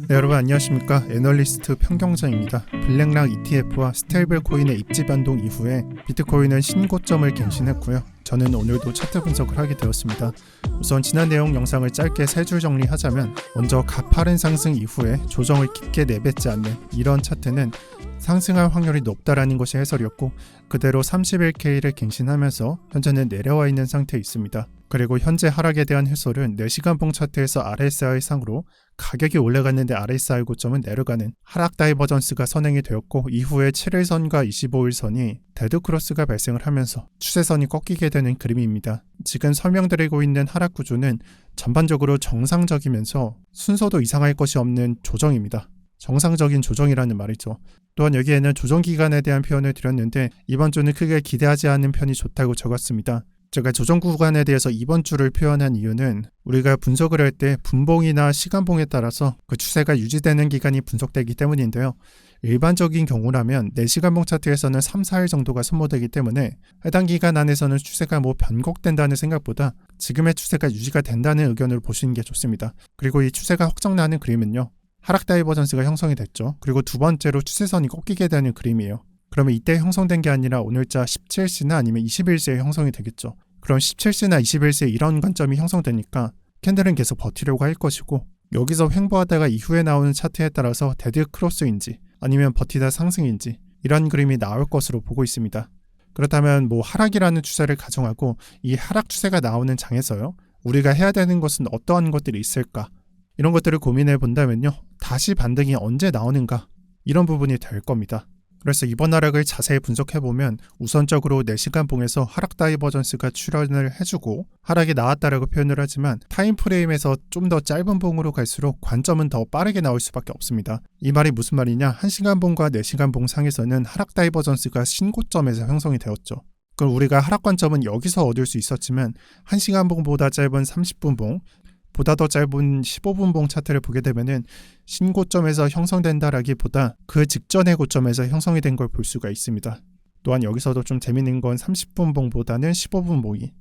네, 여러분 안녕하십니까. 애널리스트 평경장입니다. 블랙락 ETF와 스테이블 코인의 입지 변동 이후에 비트코인은 신고점을 갱신했고요. 저는 오늘도 차트 분석을 하게 되었습니다. 우선 지난 내용 영상을 짧게 세 줄 정리하자면, 먼저 가파른 상승 이후에 조정을 깊게 내뱉지 않는 이런 차트는 상승할 확률이 높다라는 것이 해설이었고, 그대로 31K를 갱신하면서 현재는 내려와 있는 상태에 있습니다. 그리고 현재 하락에 대한 해설은 4시간봉 차트에서 RSI 상으로 가격이 올라갔는데 RSI 고점은 내려가는 하락 다이버전스가 선행이 되었고, 이후에 7일선과 25일선이 데드크로스가 발생을 하면서 추세선이 꺾이게 되는 그림입니다. 지금 설명드리고 있는 하락 구조는 전반적으로 정상적이면서 순서도 이상할 것이 없는 조정입니다. 정상적인 조정이라는 말이죠. 또한 여기에는 조정 기간에 대한 표현을 드렸는데, 이번 주는 크게 기대하지 않는 편이 좋다고 적었습니다. 제가 조정 구간에 대해서 이번 주를 표현한 이유는 우리가 분석을 할 때 분봉이나 시간봉에 따라서 그 추세가 유지되는 기간이 분석되기 때문인데요. 일반적인 경우라면 4시간봉 차트에서는 3, 4일 정도가 소모되기 때문에 해당 기간 안에서는 추세가 변곡된다는 생각보다 지금의 추세가 유지가 된다는 의견으로 보시는 게 좋습니다. 그리고 이 추세가 확정나는 그림은요, 하락 다이버전스가 형성이 됐죠. 그리고 두 번째로 추세선이 꺾이게 되는 그림이에요. 그러면 이때 형성된 게 아니라 오늘자 17시나 아니면 21시에 형성이 되겠죠. 그럼 17시나 21시에 이런 관점이 형성되니까 캔들은 계속 버티려고 할 것이고, 여기서 횡보하다가 이후에 나오는 차트에 따라서 데드 크로스인지 아니면 버티다 상승인지 이런 그림이 나올 것으로 보고 있습니다. 그렇다면 하락이라는 추세를 가정하고 이 하락 추세가 나오는 장에서요, 우리가 해야 되는 것은 어떠한 것들이 있을까? 이런 것들을 고민해 본다면요, 다시 반등이 언제 나오는가? 이런 부분이 될 겁니다. 그래서 이번 하락을 자세히 분석해보면 우선적으로 4시간 봉에서 하락 다이버전스가 출현을 해주고 하락이 나왔다라고 표현을 하지만, 타임프레임에서 좀 더 짧은 봉으로 갈수록 관점은 더 빠르게 나올 수밖에 없습니다. 이 말이 무슨 말이냐, 1시간 봉과 4시간 봉 상에서는 하락 다이버전스가 신고점에서 형성이 되었죠. 그럼 우리가 하락 관점은 여기서 얻을 수 있었지만 1시간 봉보다 짧은 30분 봉, 보다 더 짧은 15분 봉 차트를 보게 되면은 신고점에서 형성된다라기보다 그 직전의 고점에서 형성이 된 걸 볼 수가 있습니다. 또한 여기서도 좀 재밌는 건 30분 봉보다는 15분 봉이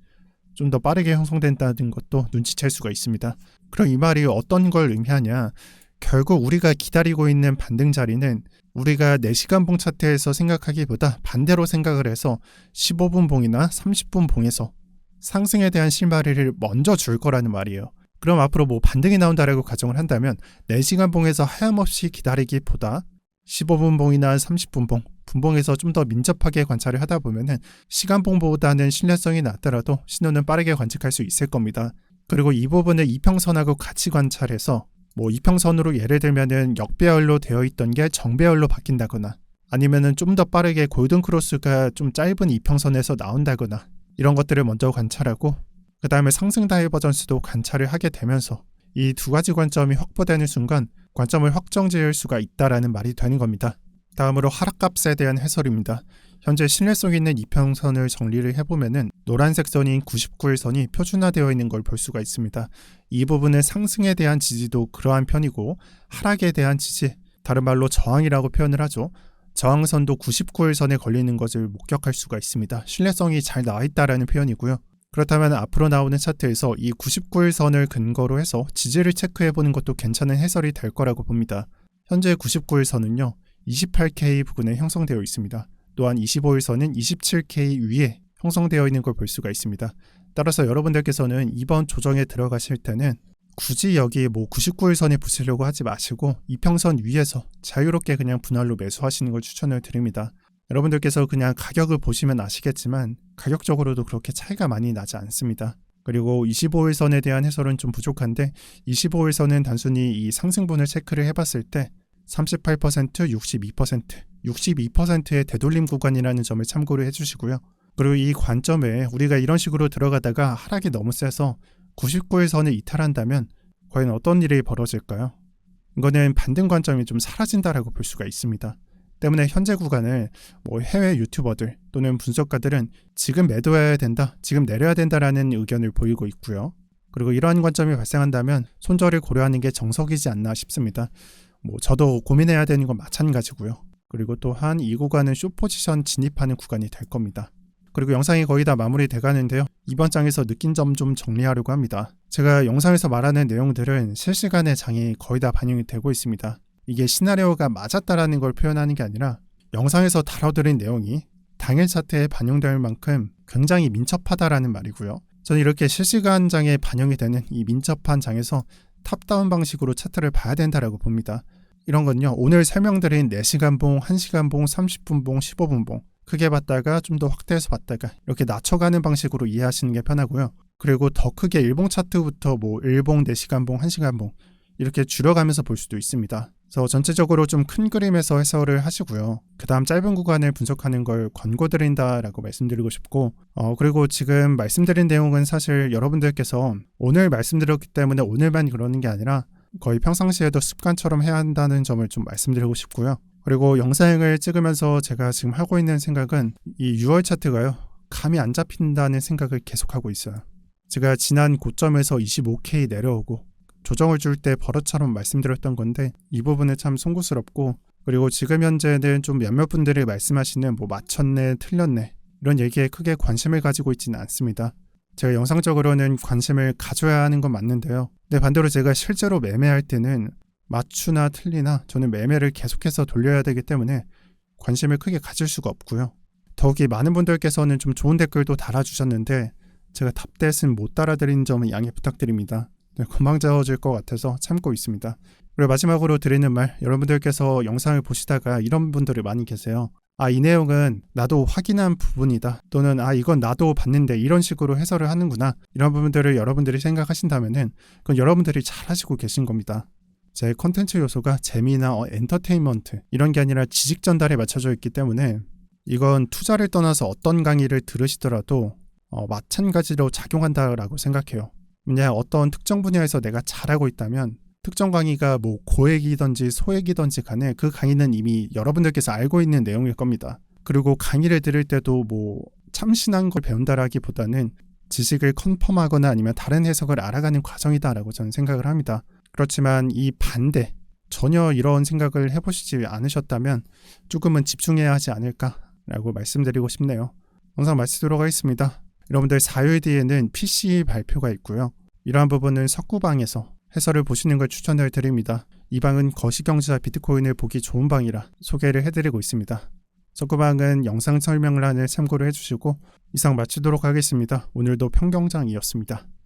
좀 더 빠르게 형성된다는 것도 눈치챌 수가 있습니다. 그럼 이 말이 어떤 걸 의미하냐, 결국 우리가 기다리고 있는 반등 자리는 우리가 4시간 봉 차트에서 생각하기보다 반대로 생각을 해서 15분 봉이나 30분 봉에서 상승에 대한 실마리를 먼저 줄 거라는 말이에요. 그럼 앞으로 반등이 나온다라고 가정을 한다면 4시간 봉에서 하염없이 기다리기보다 15분 봉이나 30분 봉, 분봉에서 좀 더 민첩하게 관찰을 하다 보면은 시간봉보다는 신뢰성이 낮더라도 신호는 빠르게 관측할 수 있을 겁니다. 그리고 이 부분을 이평선하고 같이 관찰해서 이평선으로 예를 들면은 역배열로 되어 있던 게 정배열로 바뀐다거나, 아니면은 좀 더 빠르게 골든 크로스가 좀 짧은 이평선에서 나온다거나, 이런 것들을 먼저 관찰하고 그 다음에 상승 다이버전스도 관찰을 하게 되면서 이 두 가지 관점이 확보되는 순간 관점을 확정 지을 수가 있다라는 말이 되는 겁니다. 다음으로 하락값에 대한 해설입니다. 현재 신뢰성 있는 이평선을 정리를 해보면은 노란색 선인 99일 선이 표준화되어 있는 걸 볼 수가 있습니다. 이 부분은 상승에 대한 지지도 그러한 편이고, 하락에 대한 지지, 다른 말로 저항이라고 표현을 하죠. 저항선도 99일 선에 걸리는 것을 목격할 수가 있습니다. 신뢰성이 잘 나와 있다라는 표현이고요. 그렇다면 앞으로 나오는 차트에서 이 99일 선을 근거로 해서 지지를 체크해보는 것도 괜찮은 해설이 될 거라고 봅니다. 현재 99일 선은요, 28K 부근에 형성되어 있습니다. 또한 25일 선은 27K 위에 형성되어 있는 걸 볼 수가 있습니다. 따라서 여러분들께서는 이번 조정에 들어가실 때는 굳이 여기 99일 선에 붙이려고 하지 마시고 이평선 위에서 자유롭게 그냥 분할로 매수하시는 걸 추천을 드립니다. 여러분들께서 그냥 가격을 보시면 아시겠지만 가격적으로도 그렇게 차이가 많이 나지 않습니다. 그리고 25일선에 대한 해설은 좀 부족한데, 25일선은 단순히 이 상승분을 체크를 해봤을 때 38%, 62%, 62%의 되돌림 구간이라는 점을 참고를 해주시고요. 그리고 이 관점에 우리가 이런 식으로 들어가다가 하락이 너무 세서 99일선을 이탈한다면 과연 어떤 일이 벌어질까요? 이거는 반등 관점이 좀 사라진다라고 볼 수가 있습니다. 때문에 현재 구간을 해외 유튜버들 또는 분석가들은 지금 매도해야 된다, 지금 내려야 된다라는 의견을 보이고 있고요. 그리고 이러한 관점이 발생한다면 손절을 고려하는 게 정석이지 않나 싶습니다. 저도 고민해야 되는 건 마찬가지고요. 그리고 또한 이 구간은 숏포지션 진입하는 구간이 될 겁니다. 그리고 영상이 거의 다 마무리돼 가는데요. 이번 장에서 느낀 점 좀 정리하려고 합니다. 제가 영상에서 말하는 내용들은 실시간의 장이 거의 다 반영이 되고 있습니다. 이게 시나리오가 맞았다라는 걸 표현하는 게 아니라 영상에서 다뤄드린 내용이 당일 차트에 반영될 만큼 굉장히 민첩하다라는 말이고요. 저는 이렇게 실시간 장에 반영이 되는 이 민첩한 장에서 탑다운 방식으로 차트를 봐야 된다라고 봅니다. 이런 건요, 오늘 설명드린 4시간 봉, 1시간 봉, 30분 봉, 15분 봉 크게 봤다가 좀 더 확대해서 봤다가 이렇게 낮춰가는 방식으로 이해하시는 게 편하고요. 그리고 더 크게 일봉 차트부터 뭐 1봉, 4시간 봉, 1시간 봉 이렇게 줄여가면서 볼 수도 있습니다. 그래서 전체적으로 좀 큰 그림에서 해설을 하시고요. 그 다음 짧은 구간을 분석하는 걸 권고드린다라고 말씀드리고 싶고, 그리고 지금 말씀드린 내용은 사실 여러분들께서 오늘 말씀드렸기 때문에 오늘만 그러는 게 아니라 거의 평상시에도 습관처럼 해야 한다는 점을 좀 말씀드리고 싶고요. 그리고 영상을 찍으면서 제가 지금 하고 있는 생각은 이 6월 차트가요, 감이 안 잡힌다는 생각을 계속하고 있어요. 제가 지난 고점에서 25K 내려오고 조정을 줄 때 버릇처럼 말씀드렸던 건데 이 부분은 참 송구스럽고, 그리고 지금 현재는 좀 몇몇 분들이 말씀하시는 뭐 맞췄네, 틀렸네 이런 얘기에 크게 관심을 가지고 있지는 않습니다. 제가 영상적으로는 관심을 가져야 하는 건 맞는데요. 근데 반대로 제가 실제로 매매할 때는 맞추나 틀리나 저는 매매를 계속해서 돌려야 되기 때문에 관심을 크게 가질 수가 없고요. 더욱이 많은 분들께서는 좀 좋은 댓글도 달아주셨는데 제가 답댓은 못 달아드린 점은 양해 부탁드립니다. 금방 지워질 것 같아서 참고 있습니다. 그리고 마지막으로 드리는 말, 여러분들께서 영상을 보시다가 이런 분들이 많이 계세요. 이 내용은 나도 확인한 부분이다, 또는 이건 나도 봤는데 이런 식으로 해설을 하는구나, 이런 부분들을 여러분들이 생각하신다면은 그건 여러분들이 잘 하시고 계신 겁니다. 제 콘텐츠 요소가 재미나 엔터테인먼트 이런 게 아니라 지식 전달에 맞춰져 있기 때문에 이건 투자를 떠나서 어떤 강의를 들으시더라도 마찬가지로 작용한다라고 생각해요. 만약 어떤 특정 분야에서 내가 잘하고 있다면 특정 강의가 뭐 고액이든지 소액이든지 간에 그 강의는 이미 여러분들께서 알고 있는 내용일 겁니다. 그리고 강의를 들을 때도 뭐 참신한 걸 배운다라기보다는 지식을 컨펌하거나 아니면 다른 해석을 알아가는 과정이다라고 저는 생각을 합니다. 그렇지만 이 반대, 전혀 이런 생각을 해보시지 않으셨다면 조금은 집중해야 하지 않을까라고 말씀드리고 싶네요. 영상 마치도록 하겠습니다. 여러분들 4일 뒤에는 PC 발표가 있고요. 이러한 부분은 석구방에서 해설을 보시는 걸 추천을 드립니다. 이 방은 거시경제와 비트코인을 보기 좋은 방이라 소개를 해드리고 있습니다. 석구방은 영상 설명란을 참고를 해주시고 이상 마치도록 하겠습니다. 오늘도 평경장이었습니다.